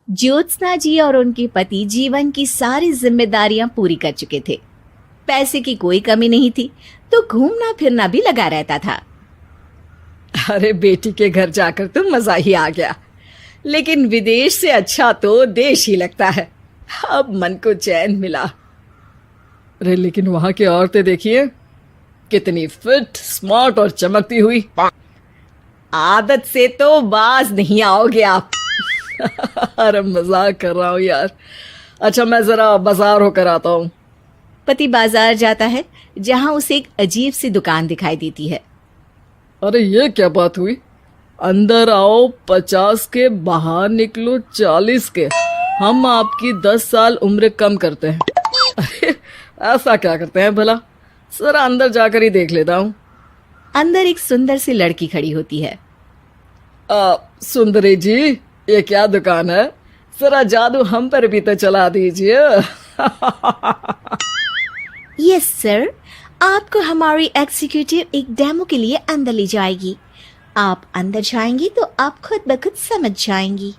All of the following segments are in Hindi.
ज्योत्सना जी और उनके पति जीवन की सारी जिम्मेदारियां पूरी कर चुके थे। पैसे की कोई कमी नहीं थी, तो घूमना फिरना भी लगा रहता था। अरे बेटी के घर जाकर तो मजा ही आ गया, लेकिन विदेश से अच्छा तो देश ही लगता है। अब मन को चैन मिला। अरे लेकिन वहां की औरतें देखिए, कितनी फिट, स्मार्ट और चमकती हुई। आदत से तो बाज नहीं आओगे आप। अरे मजाक कर रहा हूँ यार। अच्छा मैं जरा बाजार होकर आता हूँ। पति बाजार जाता है, जहां उसे एक अजीब सी दुकान दिखाई देती है। अरे ये क्या बात हुई? अंदर आओ 50 के, बाहर निकलो 40 के। हम आपकी 10 साल उम्र कम करते हैं। अरे ऐसा क्या करते हैं भला? जरा अंदर जाकर ही देख लेता हूँ। अंदर एक सुंदर सी लड़की खड़ी होती है। सुंदरी जी, ये क्या दुकान है? जरा जादू हम पर भी तो चला दीजिए। यस सर, आपको हमारी एग्जीक्यूटिव एक डेमो के लिए अंदर ले जाएगी। आप अंदर जाएंगी तो आप खुद ब खुद समझ जाएंगी।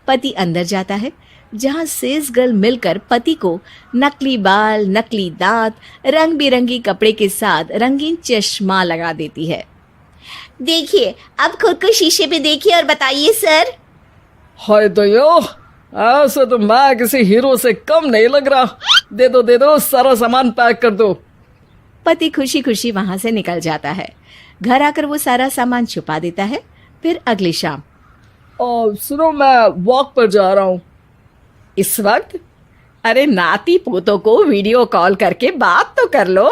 पति अंदर जाता है, जहां सेल्स गर्ल मिलकर पति को नकली बाल, नकली दांत, रंग बिरंगी कपड़े के साथ रंगीन चश्मा लगा देती है। देखिए, अब खुद को शीशे पे देखिए और बताइए सर। हाय दयो, ऐसे तो मैं किसी हीरो से कम नहीं लग रहा। दे दो, सारा सामान पैक कर दो। पति खुशी खुशी वहां से निकल जाता है। घर आकर वो सारा सामान छुपा देता है। फिर अगली शाम, सुनो मैं वॉक पर जा रहा हूँ। इस वक्त? अरे नाती पोतों को वीडियो कॉल करके बात तो कर लो।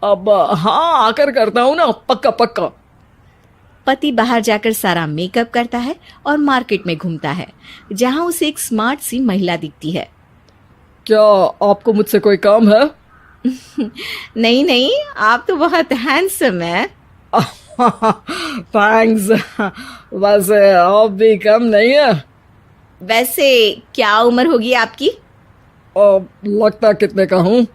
अब हाँ, आकर करता हूँ ना, पक्का पक्का। पति बाहर जाकर सारा मेकअप करता है और मार्केट में घूमता है, जहां उसे एक स्मार्ट सी महिला दिखती है। क्या आपको मुझसे कोई काम है? नहीं नहीं, आप तो बहुत हैंडसम है। थैंक्स। वैसे आप भी कम नहीं है। वैसे क्या उम्र होगी आपकी? लगता कितने का हूँ?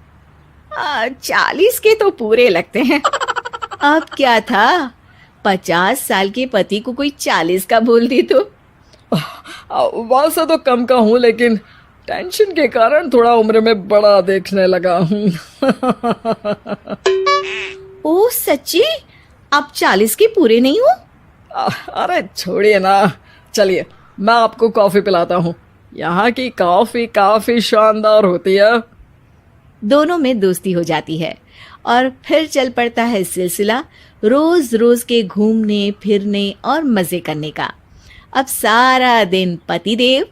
40 के तो पूरे लगते हैं। अब क्या था, 50 साल के पति को कोई 40 का बोल दी तो। वैसे तो कम का हूँ, लेकिन टेंशन के कारण थोड़ा उम्र में बड़ा देखने लगा हूँ। ओह सच्ची? आप 40 के पूरे नहीं हो? अरे छोड़िए ना, चलिए मैं आपको कॉफी पिलाता हूँ। यहाँ की कॉफी काफी शानदार होती है। दोनों में दोस्ती हो जाती है और फिर चल पड़ता है सिलसिला रोज रोज के घूमने फिरने और मजे करने का। अब सारा दिन पतिदेव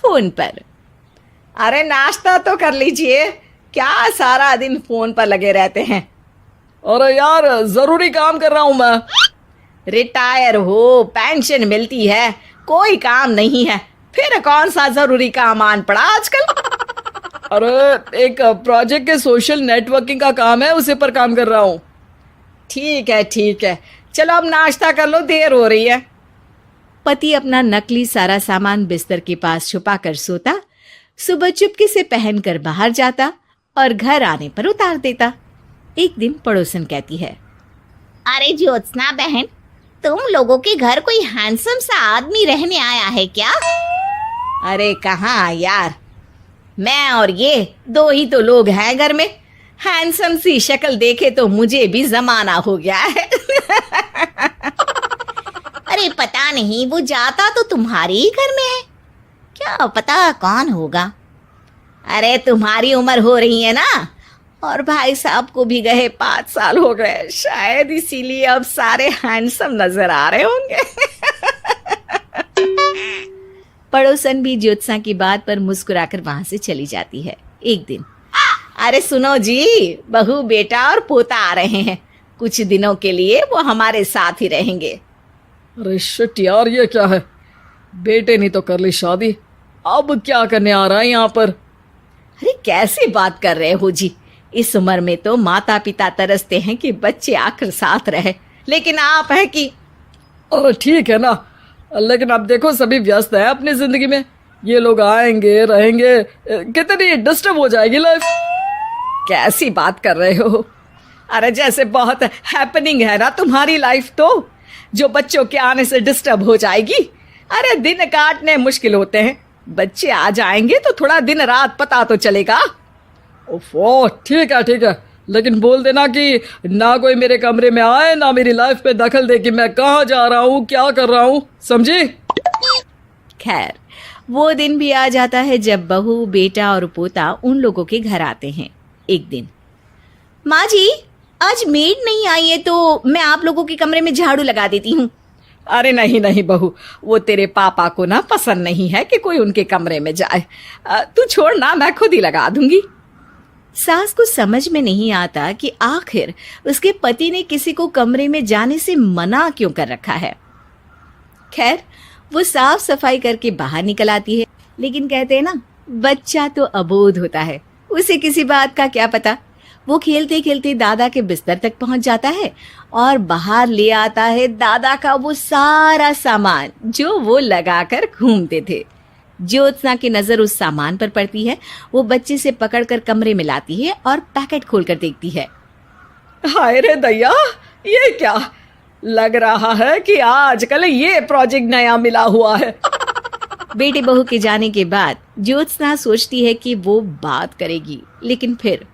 फोन पर। अरे नाश्ता तो कर लीजिए, क्या सारा दिन फोन पर लगे रहते हैं? अरे यार जरूरी काम कर रहा हूं मैं। रिटायर हो, पेंशन मिलती है, कोई काम नहीं है, फिर कौन सा जरूरी काम आन पड़ा आजकल? अरे एक प्रोजेक्ट के सोशल नेटवर्किंग का काम है, उसी पर काम कर रहा हूँ। ठीक है, चलो अब नाश्ता कर लो, देर हो रही है। पति अपना नकली सारा सामान बिस्तर के पास छुपा कर सोता, सुबह चुपके से पहनकर बाहर जाता और घर आने पर उतार देता। एक दिन पड़ोसन कहती है, अरे ज्योत्सना बहन, तुम लोगों के घर कोई हैंडसम सा आदमी रहने आया है क्या? अरे कहाँ यार, मैं और ये दो ही तो लोग हैं घर में। हैंडसम सी शक्ल देखे तो मुझे भी जमाना हो गया है। अरे पता नहीं, वो जाता तो तुम्हारे ही घर में है, क्या पता कौन होगा। अरे तुम्हारी उम्र हो रही है ना, और भाई साहब को भी गए 5 साल हो गए, शायद इसीलिए अब सारे हैंडसम नजर आ रहे होंगे। पड़ोसन भी ज्योत्सना की बात पर मुस्कुराकर वहां से चली जाती है। एक दिन, अरे सुनो जी, बहू बेटा और पोता आ रहे हैं, कुछ दिनों के लिए वो हमारे साथ ही रहेंगे। अरे शिट यार, ये क्या है? बेटे ने तो कर ली शादी, अब क्या करने आ रहा है यहाँ पर? अरे कैसी बात कर रहे हो जी, इस उम्र में तो माता पिता तरसते हैं कि बच्चे आकर साथ रहे, लेकिन आप हैं कि। अरे ठीक है ना, लेकिन अब देखो सभी व्यस्त हैं अपनी जिंदगी में, ये लोग आएंगे रहेंगे, कितनी डिस्टर्ब हो जाएगी लाइफ। कैसी बात कर रहे हो? अरे जैसे बहुत हैपनिंग है ना तुम्हारी लाइफ, तो जो बच्चों के आने से डिस्टर्ब हो जाएगी। अरे दिन काटने मुश्किल होते हैं, बच्चे आ जाएंगे तो थोड़ा दिन रात पता तो चलेगा। ओफो, ठीक है, लेकिन बोल देना कि ना कोई मेरे कमरे में आए, ना मेरी लाइफ पे दखल दे कि मैं कहाँ जा रहा हूँ, क्या कर रहा हूँ, समझी? खैर, वो दिन भी आ जाता है जब बहू, बेटा और पोता उन लोगों के घर आते हैं। एक दिन, माँ जी, आज मेड नहीं आई है तो मैं आप लोगों के कमरे में झाड़ू लगा देती हूँ। अरे नहीं बहू, वो तेरे पापा को ना पसंद नहीं है कि कोई उनके कमरे में जाए। तू छोड़ ना, मैं खुद ही लगा दूंगी। सास को समझ में नहीं आता कि आखिर उसके पति ने किसी को कमरे में जाने से मना क्यों कर रखा है। खैर, वो साफ सफाई करके बाहर निकल आती है, लेकिन कहते हैं ना, बच्चा तो अबोध होता है, उसे किसी बात का क्या पता। वो खेलते खेलते दादा के बिस्तर तक पहुंच जाता है और बाहर ले आता है दादा का वो सारा सामान जो वो लगाकर घूमते थे। ज्योत्सना की नजर उस सामान पर पड़ती है। वो बच्चे से पकड़कर कमरे में लाती है और पैकेट खोलकर देखती है। हाय रे दैया, ये क्या लग रहा है कि आजकल ये प्रोजेक्ट नया मिला हुआ है। बेटे बहू के जाने के बाद ज्योत्सना सोचती है कि वो बात करेगी, लेकिन फिर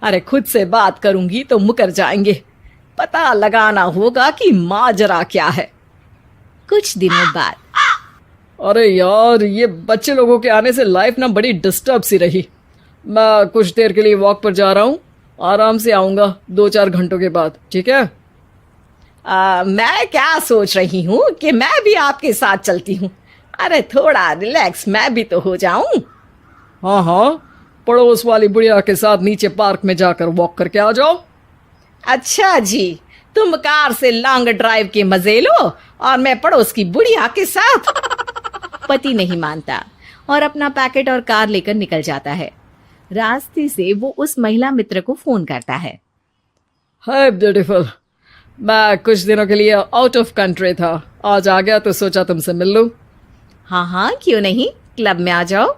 अरे खुद से बात करूंगी तो मुकर जाएंगे। पता लगाना होगा कि माजरा क्या है। कुछ दिनों बाद, अरे यार, ये बच्चे लोगों के आने से लाइफ ना बड़ी डिस्टर्ब सी रही। मैं कुछ देर के लिए वॉक पर जा रहा हूँ, आराम से आऊँगा 2-4 घंटों के बाद, ठीक है? मैं क्या सोच रही हूँ कि मैं भी आपके साथ चलती हूँ। अरे थोड़ा रिलैक्स मैं भी तो हो जाऊं। हाँ, पड़ोस वाली बुढ़िया के साथ नीचे पार्क में जाकर वॉक करके आ जाओ। अच्छा जी, तुम कार से लॉन्ग ड्राइव के मजे लो और मैं पड़ोस की बुढ़िया के साथ। पति नहीं मानता और अपना पैकेट और कार लेकर निकल जाता है। रास्ते से वो उस महिला मित्र को फोन करता है। हाय ब्यूटीफुल, मैं कुछ दिनों के लिए आउट ऑफ कंट्री था, आज आ गया तो सोचा तुमसे मिल लूं। हाँ, क्यों नहीं, क्लब में आ जाओ।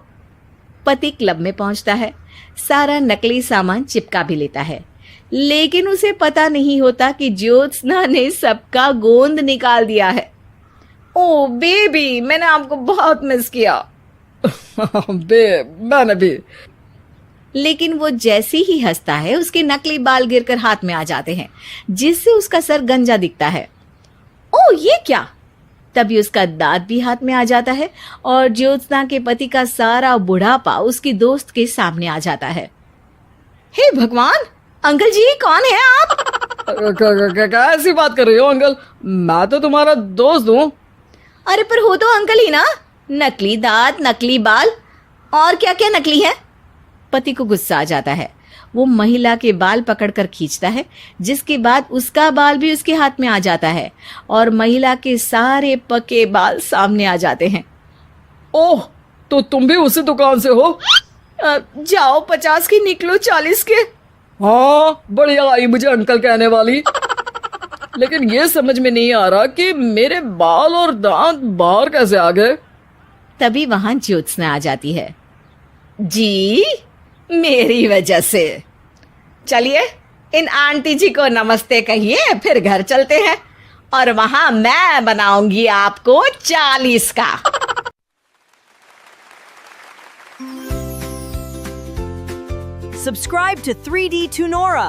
पति क्लब में पहुंचता है, सारा नकली सामान चिपका भी लेता है, लेकिन उसे पता नहीं होता कि ज्योत्सना ने सबका गोंद निकाल दिया है। ओ बेबी, मैंने आपको बहुत मिस किया। मैंने भी। लेकिन वो जैसे ही हंसता है, उसके नकली बाल गिरकर हाथ में आ जाते हैं, जिससे उसका सर गंजा दिखता है। ओ ये क्या! तभी उसका दांत भी हाथ में आ जाता है और ज्योत्सना के पति का सारा बुढ़ापा उसकी दोस्त के सामने आ जाता है। हे भगवान, अंकल जी, कौन है आप? कैसी बात कर रही हो अंकल? मैं तो तुम्हारा दोस्त हूँ। अरे पर हो तो अंकल ही ना। नकली दांत, नकली बाल और क्या क्या नकली है। पति को गुस्सा आ जाता है। वो महिला के बाल पकड़कर खींचता है, जिसके बाद उसका बाल भी उसके हाथ में आ जाता है और महिला के सारे पके बाल सामने आ जाते हैं। ओह, तो तुम भी उसी दुकान से हो? जाओ 50 की निकलो 40 के। हाँ, बढ़िया आई मुझे अंकल कहने वाली। लेकिन ये समझ में नहीं आ रहा कि मेरे बाल और दांत बाहर कैसे आ गए। तभी वहां ज्योत्सना आ जाती है। जी, मेरी वजह से। चलिए, इन आंटी जी को नमस्ते कहिए, फिर घर चलते हैं और वहां मैं बनाऊंगी आपको 40 का। Subscribe to 3D Tunora